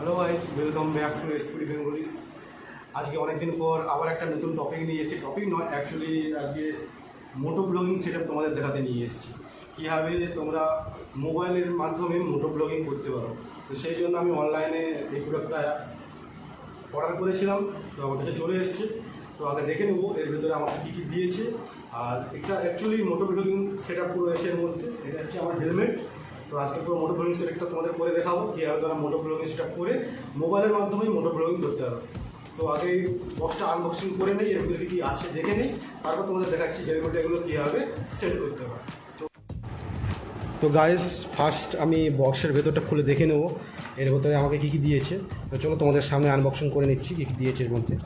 Hello guys, welcome back to school Bengalese. আজকে অনেকদিন পর আবার একটা নতুন টপিক নিয়ে এসেছি। টপিক নয়, অ্যাকচুয়ালি আজকে মোটো ব্লগিং সেটআপ তোমাদের দেখাতে নিয়ে এসেছি। কীভাবে তোমরা মোবাইলের মাধ্যমে মোটো ব্লগিং করতে পারো। তো সেই জন্য আমি অনলাইনে এই প্রোডাক্টটা অর্ডার করেছিলাম, তো আমার কাছে চলে এসেছে। তো আগে দেখে নেবো এর ভিতরে আমাকে কী কী দিয়েছে। আর এটা অ্যাকচুয়ালি মোটো ব্লগিং সেটআপ পুরো আছে এর মধ্যে। এটা হচ্ছে আমার হেলমেট। তো আজকে পুরো মোটো ব্লগিং সেটআপটা তোমাদের করে দেখাবো, কীভাবে তোমরা মোটো ব্লগিং সেটআপ করে মোবাইলের মাধ্যমেই মোটো ব্লগিং করতে পারো। তো আগে বক্সটা আনবক্সিং করে নেই, এর ভিতরে কী আছে দেখে নেই, তারপর তোমাদের দেখাচ্ছি হেলমেট এগুলো কীভাবে সেট করতে পারো। তো গাইস, ফার্স্ট আমি বক্সের ভেতরটা খুলে দেখে নেবো এর ভেতরে আমাকে কী কী দিয়েছে। তো চলো তোমাদের সামনে আনবক্সিং করে নিচ্ছি কী কী দিয়েছে এর মধ্যে।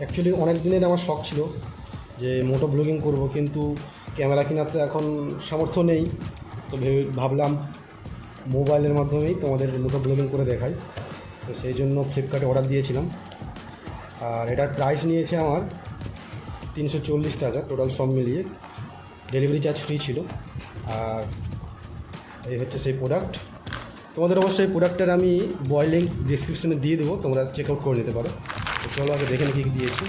অ্যাকচুয়ালি অনেক দিনের আমার শখ ছিল যে মোটো ব্লগিং করব, কিন্তু ক্যামেরা কেনার তো এখন সামর্থ্য নেই। তো ভাবলাম মোবাইলের মাধ্যমেই তোমাদের মোটো ব্লগিং করে দেখাই। তো সেই জন্য ফ্লিপকার্টে অর্ডার দিয়েছিলাম। আর এটার প্রাইস নিয়েছে আমার 340 টাকা টোটাল সব মিলিয়ে, ডেলিভারি চার্জ ফ্রি ছিল। আর এই হচ্ছে সেই প্রোডাক্ট। তোমাদের অবশ্যই প্রোডাক্টের আমি বয় লিঙ্ক ডিসক্রিপশানে দিয়ে দেবো, তোমরা চেক আউট করে নিতে পারো। তো চলো আগে দেখে নিই কী কী দিয়েছি।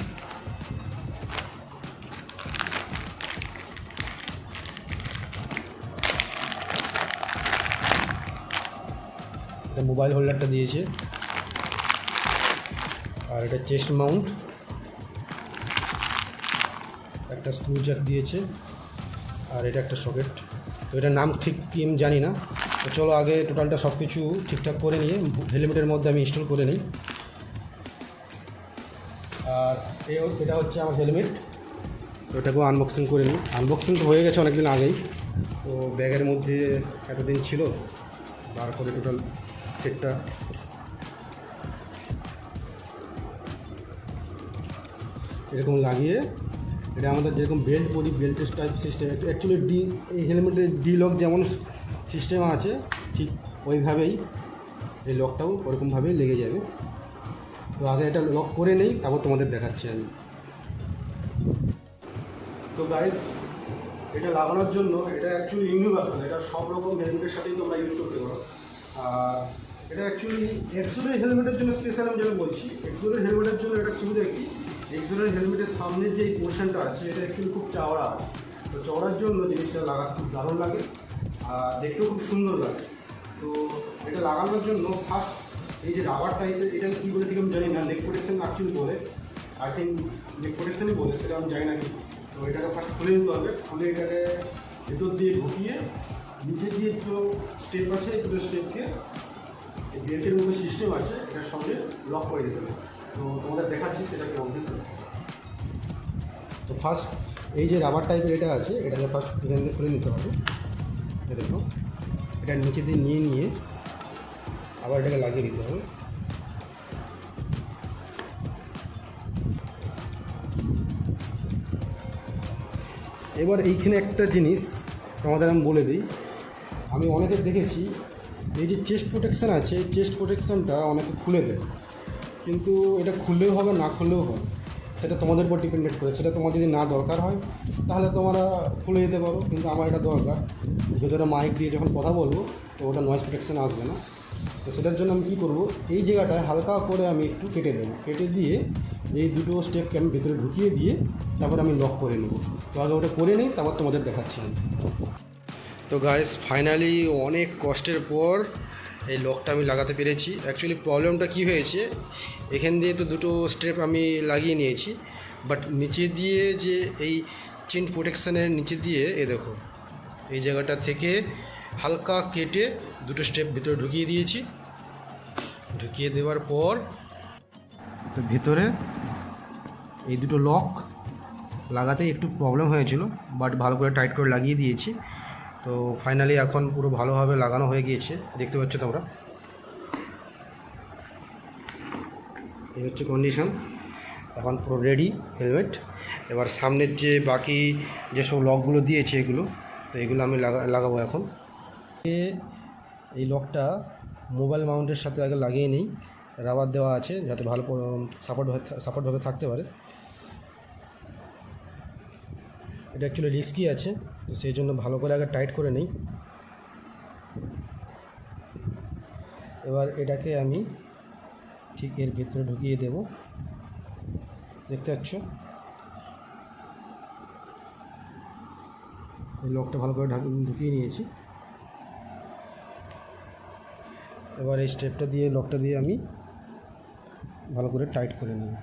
এটা মোবাইল হোল্ডারটা দিয়েছে, আর এটা চেস্ট মাউন্ট, একটা স্ক্রু জ্যাক দিয়েছে, আর এটা একটা সকেট। তো এটার নাম ঠিক কি আমি জানি না। তো চলো আগে টোটালটা সব কিছু ঠিকঠাক করে নিয়ে হেলমেটের মধ্যে আমি ইনস্টল করে নিই। আর এটা হচ্ছে আমার হেলমেট। তো এটাকেও আনবক্সিং করে নিই। আনবক্সিং তো হয়ে গেছে অনেকদিন আগেই, তো ব্যাগের মধ্যে এতদিন ছিল, বার করে টোটাল সেটটা এরকম লাগিয়ে, এটা আমাদের যেরকম বেল্ট পরি বেল্টের টাইপ সিস্টেম, অ্যাকচুয়ালি এই হেলমেটের ডি লক যেমন সিস্টেম আছে ঠিক ওইভাবেই এই লকটাও ওরকমভাবেই লেগে যাবে। তো আগে এটা লক করে নেই, তারপর তোমাদের দেখাচ্ছি আমি। তো গাইস, এটা লাগানোর জন্য এটা অ্যাকচুয়ালি ইউনিভার্সাল, এটা সব রকম হেলমেটের সাথেই তোমরা ইউজ করতে পারো। আর এটা অ্যাকচুয়ালি এক্সোরের হেলমেটের জন্য স্পেশাল আমি যেটা বলছি, এক্সোরের হেলমেটের জন্য এটা সুবিধা কি, এক্সোরের হেলমেটের সামনের যে পোর্শনটা আছে এটা অ্যাকচুয়ালি খুব চওড়া আছে। তো চওড়ার জন্য জিনিসটা লাগাতে খুব দারুণ লাগে আর দেখতেও খুব সুন্দর লাগে। তো এটা লাগানোর জন্য ফার্স্ট এই যে রাবার টাইপের, এটা কী বলে ঠিক আমি জানি না, নেক প্রোটেকশন অ্যাকচুয়ালি বলে, আই থিঙ্ক নেক প্রোটেকশনই বলে, সেটা আমি জানি না কি। তো এটাকে ফার্স্ট খুলে নিতে হবে, খুলে এটাকে ভেতর দিয়ে ঢুকিয়ে নিচে দিয়ে দুটো স্টেপ আছে, এই দুটো স্টেপকে বেল্টের মধ্যে সিস্টেম আছে এটার সঙ্গে লক করে দিতে হবে। তো তোমাদের দেখাচ্ছি সেটা কেমন দিতে। তো ফার্স্ট এই যে রাবার টাইপের এটা আছে, এটাকে ফার্স্ট এখান থেকে খুলে নিতে হবে। দেখো, এটা নিচে দিয়ে নিয়ে আবার এটাকে লাগিয়ে দিতে হবে। এবার এইখানে একটা জিনিস তোমাদের আমি বলে দিই, আমি অনেকের দেখেছি এই যে চেস্ট প্রোটেকশান আছে, চেস্ট প্রোটেকশানটা অনেকে খুলে দেয়, কিন্তু এটা খুললেও হবে না খুললেও হবে, সেটা তোমাদের উপর ডিপেন্ডেড করে। সেটা তোমার যদি না দরকার হয় তাহলে তোমরা খুলে যেতে পারো, কিন্তু আমার এটা দরকার। ভেতরে মাইক দিয়ে যখন কথা বলবো তো ওটা নয়েজ প্রোটেকশান আসবে না। তো সেটার জন্য আমি কী করবো, এই জায়গাটায় হালকা করে আমি একটু কেটে দেবো, কেটে দিয়ে এই দুটো স্টেপকে আমি ভেতরে ঢুকিয়ে দিয়ে তারপর আমি লক করে নেব। তো আগে ওটা করে নিই, তারপর তোমাদের দেখাচ্ছি আমি। তো গাইস, ফাইনালি অনেক কষ্টের পর এই লকটা আমি লাগাতে পেরেছি। অ্যাকচুয়ালি প্রবলেমটা কী হয়েছে, এখান দিয়ে তো দুটো স্টেপ আমি লাগিয়ে নিয়েছি, বাট নিচে দিয়ে যে এই চেন প্রোটেকশানের নিচে দিয়ে দেখো এই জায়গাটা থেকে হালকা কেটে দুটো স্টেপ ভিতরে ঢুকিয়ে দিয়েছি। ঢুকিয়ে দেওয়ার পর তো ভিতরে এই দুটো লক লাগাতে একটু প্রবলেম হয়েছিল, বাট ভালো করে টাইট করে লাগিয়ে দিয়েছি। তো ফাইনালি এখন পুরো ভালোভাবে লাগানো হয়ে গিয়েছে, দেখতে পাচ্ছ তোমরা। এই হচ্ছে কন্ডিশন, এখন পুরো রেডি হেলমেট। এবার সামনের যে বাকি যেসব লকগুলো দিয়েছে এগুলো, তো এগুলো আমি লাগাবো এখন। এই লকটা মোবাইল মাউন্টের সাথে আগে লাগিয়ে নিই, রাবার দেওয়া আছে যাতে ভালো সাপোর্টভাবে থাকতে পারে। এটা অ্যাকচুয়ালি রিস্কি আছে, তো সেই জন্য ভালো করে আগে টাইট করে নিই। এবার এটাকে আমি ঠিক এর ভেতরে ঢুকিয়ে দেব। দেখতে পাচ্ছ এই লকটা ভালো করে ঢুকিয়ে নিয়েছি। এবার এই স্টেপটা দিয়ে লকটা দিয়ে আমি ভালো করে টাইট করে নেব।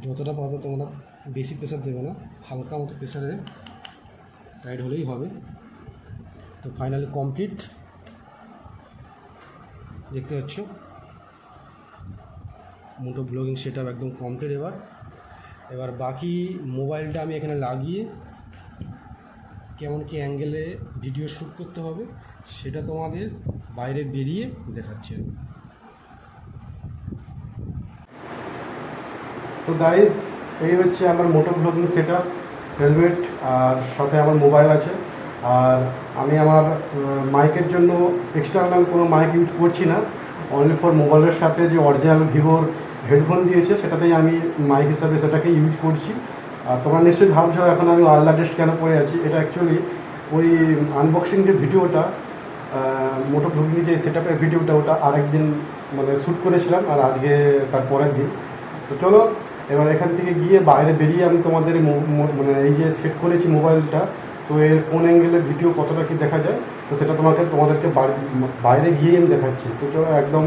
যতটা পারবে তোমরা বেশি প্রেশার দেবে না, হালকা মতো প্রেশারে টাইট হলেই হবে। তো ফাইনালি কমপ্লিট, দেখতে পাচ্ছ মোটো ব্লগিং সেটআপ একদম কমপ্লিট। এবার বাকি মোবাইলটা আমি এখানে লাগিয়ে কেমন কি অ্যাঙ্গেলে ভিডিও শ্যুট করতে হবে সেটা তোমাদের বাইরে বেরিয়ে দেখাচ্ছি। তো গাইজ, এই হচ্ছে আমার মোটো ব্লগিং সেটআপ, হেলমেট আর সাথে আমার মোবাইল আছে। আর আমি আমার মাইকের জন্য এক্সটার্নাল কোনো মাইক ইউজ করছি না, অনলি ফর মোবাইলের সাথে যে অরিজিনাল ভিভোর হেডফোন দিয়েছে সেটাতেই আমি মাইক হিসাবে সেটাকে ইউজ করছি। আর তোমরা নিশ্চয়ই ভাবছো এখন আমি আলাদা ড্রেস কেন পরে আছি। এটা অ্যাকচুয়ালি ওই আনবক্সিং যে ভিডিওটা, মোটো ব্লগিং যে সেটআপের ভিডিওটা, ওটা আরেকদিন মানে শ্যুট করেছিলাম আর আজকে তার পরের দিন। তো চলো এবার এখান থেকে গিয়ে বাইরে বেরিয়ে আমি তোমাদের মানে এই যে সেট করেছি মোবাইলটা, তো এর কোন অ্যাঙ্গেলে ভিডিও কতটা কি দেখা যায় তো সেটা তোমাদেরকে বাইরে গিয়ে আমি দেখাচ্ছি। তো চলো একদম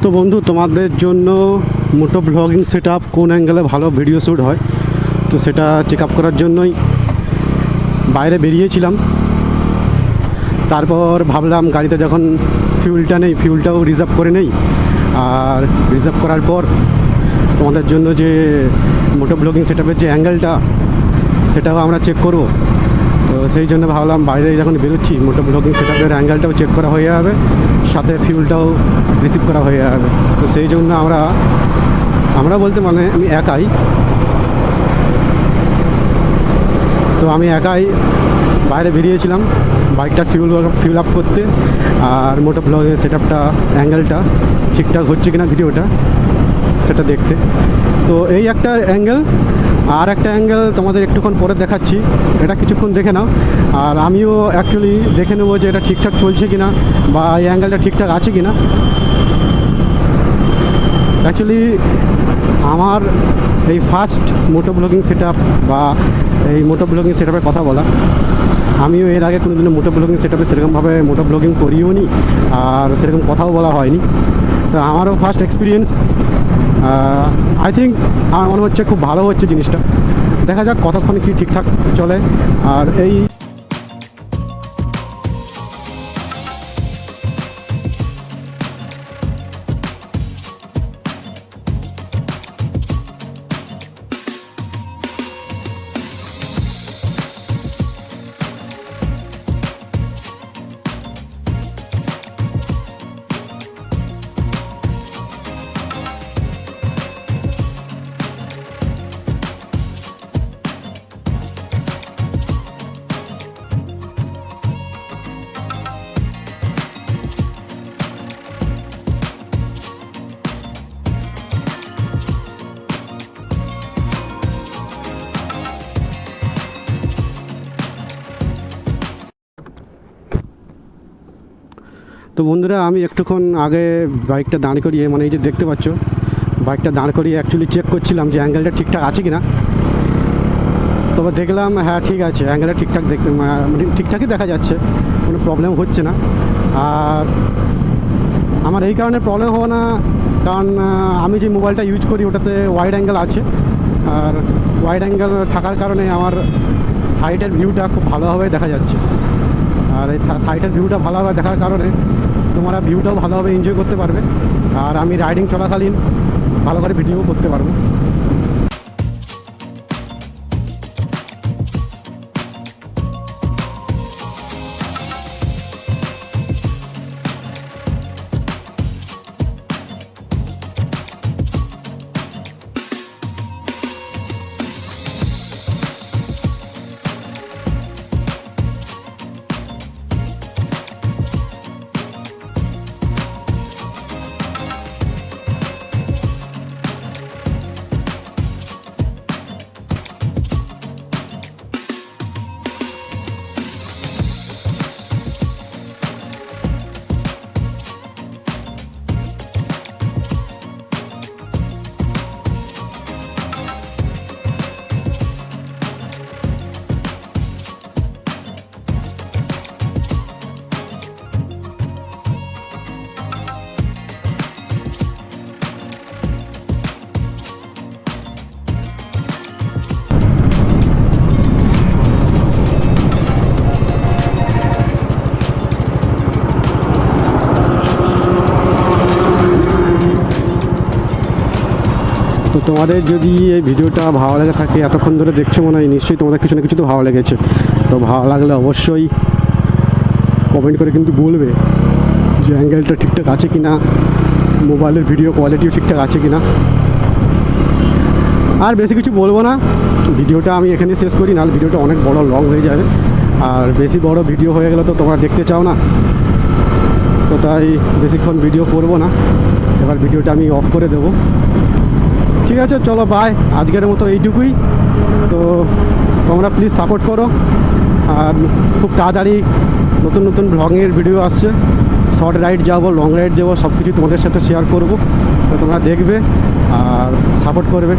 তো বন্ধু, তোমাদের জন্য মোটো ব্লগিং সেটআপ কোন অ্যাঙ্গেলে ভালো ভিডিও শ্যুট হয় তো সেটা চেক আপ করার জন্যই বাইরে বেরিয়েছিলাম। তারপর ভাবলাম গাড়িতে যখন ফিউলটা নেই, ফিউলটাও রিজার্ভ করে নেই। আর রিজার্ভ করার পর তোমাদের জন্য যে মোটো ব্লগিং সেটআপের যে অ্যাঙ্গেলটা সেটাও আমরা চেক করব। তো সেই জন্য ভাবলাম বাইরে যখন বেরোচ্ছি মোটো ব্লগিং সেটআপের অ্যাঙ্গেলটাও চেক করা হয়ে যাবে, সাথে ফিউলটাও রিসিভ করা হয়ে যাবে। তো সেই জন্য আমরা বলতে মানে আমি একাই, তো আমি একাই বাইরে বেরিয়েছিলাম বাইকটা ফিউল আপ করতে আর মোটো ব্লগের সেটআপটা অ্যাঙ্গেলটা ঠিকঠাক হচ্ছে কিনা ভিডিওটা সেটা দেখতে। তো এই একটা অ্যাঙ্গেল, আর একটা অ্যাঙ্গেল তোমাদের একটুক্ষণ পরে দেখাচ্ছি, এটা কিছুক্ষণ দেখে নাও। আর আমিও অ্যাকচুয়ালি দেখে নেবো যে এটা ঠিকঠাক চলছে কিনা বা এই অ্যাঙ্গেলটা ঠিকঠাক আছে কিনা। অ্যাকচুয়ালি আমার এই ফার্স্ট মোটো ব্লগিং সেটআপ বা এই মোটো ব্লগিং সেটআপের কথা বলা। আমিও এর আগে কোনো দিনও মোটো ব্লগিং সেটআপে সেরকমভাবে মোটো ব্লগিং করিও নি আর সেরকম কথাও বলা হয়নি। তো আমারও ফার্স্ট এক্সপিরিয়েন্স। আই থিঙ্ক আমার মনে হচ্ছে খুব ভালো হচ্ছে জিনিসটা। দেখা যাক কতক্ষণ কি ঠিকঠাক চলে। আর এই তো বন্ধুরা, আমি একটুক্ষণ আগে বাইকটা দাঁড় করিয়ে মানে এই যে দেখতে পাচ্ছ বাইকটা দাঁড় করিয়ে অ্যাকচুয়ালি চেক করছিলাম যে অ্যাঙ্গেলটা ঠিকঠাক আছে কি না। তবে দেখলাম হ্যাঁ ঠিক আছে, অ্যাঙ্গেলটা ঠিকঠাক ঠিকঠাকই দেখা যাচ্ছে, কোনো প্রবলেম হচ্ছে না। আর আমার এই কারণে প্রবলেম হবে না, কারণ আমি যে মোবাইলটা ইউজ করি ওটাতে ওয়াইড অ্যাঙ্গেল আছে। আর ওয়াইড অ্যাঙ্গেল থাকার কারণে আমার সাইডের ভিউটা খুব ভালোভাবে দেখা যাচ্ছে। আর এই সাইডের ভিউটা ভালোভাবে দেখার কারণে তোমরা ভিউটাও ভালোভাবে এনজয় করতে পারবে, আর আমি রাইডিং চলাকালীন ভালো করে ভিডিও করতে পারবো। তো তোমাদের যদি এই ভিডিওটা ভালো লেগে থাকে, এতক্ষণ ধরে দেখছো মনে হয়, নিশ্চয়ই তোমাদের কিছু না কিছু তো ভালো লেগেছে। তো ভালো লাগলে অবশ্যই কমেন্ট করে কিন্তু বলবে যে অ্যাঙ্গেলটা ঠিকঠাক আছে কি না, মোবাইলের ভিডিও কোয়ালিটিও ঠিকঠাক আছে কি না। আর বেশি কিছু বলবো না, ভিডিওটা আমি এখানে শেষ করি, নাহলে ভিডিওটা অনেক বড় লং হয়ে যাবে, আর বেশি বড় ভিডিও হয়ে গেলে তো তোমরা দেখতে চাও না, তো তাই বেশিক্ষণ ভিডিও করবো না। এবার ভিডিওটা আমি অফ করে দেবো। ঠিক আছে, চলো বাই, আজকের মতো এইটুকুই। তো তোমরা প্লিজ সাপোর্ট করো, আর খুব তাড়াতাড়ি নতুন নতুন ব্লগের ভিডিও আসছে, শর্ট রাইড যাবো, লং রাইড যাবো, সব কিছু তোমাদের সাথে শেয়ার করবো। তো তোমরা দেখবে আর সাপোর্ট করবে।